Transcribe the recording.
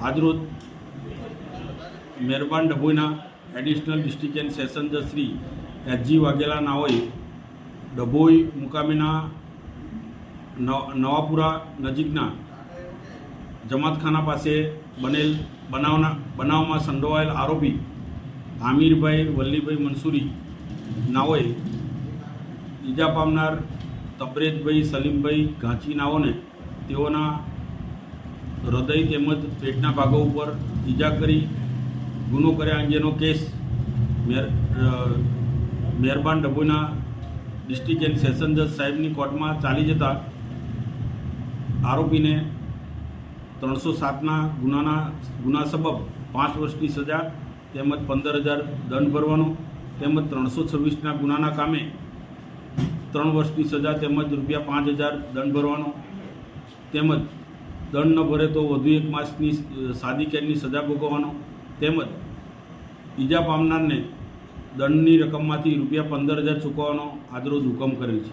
આજરોજ મહેરબાન ડભોઈના additional district and session જજ શ્રી એચજી વાઘેલા નાઓએ ડભોઈ મુકામેના નવાપુરા નજીકના જમાતખાના પાસે બનેલ બનાવમાં સંડોવાયેલ આરોપી આમિરભાઈ વલ્લીભાઈ મંસૂરી નાઓએ ઈજા પામનાર તબરેજભાઈ સલીમભાઈ ઘાંચી નાઓને તેઓના હૃદય તેમજ પેટના ભાગો ઉપર ઈજા કરી ગુનો કર્યા અંગેનો કેસ મહેરબાન ડભોઈના ડિસ્ટ્રિક્ટ એન્ડ સેશન જજ સાહેબની કોર્ટમાં ચાલી જતા આરોપીને 307ના ગુના સબબ 5 વર્ષની સજા તેમજ 15,000 દંડ ભરવાનો તેમજ 326ના ગુનાના કામે 3 વર્ષની સજા તેમજ ₹5,000 દંડ ભરવાનો તેમજ દંડ ન ભરે તો વધુ 1 માસની સાદી કેદની સજા ભોગવવાનો તેમજ ઈજા પામનારને દંડની રકમમાંથી ₹15,000 ચૂકવવાનો આજરોજ હુકમ કરેલ છે।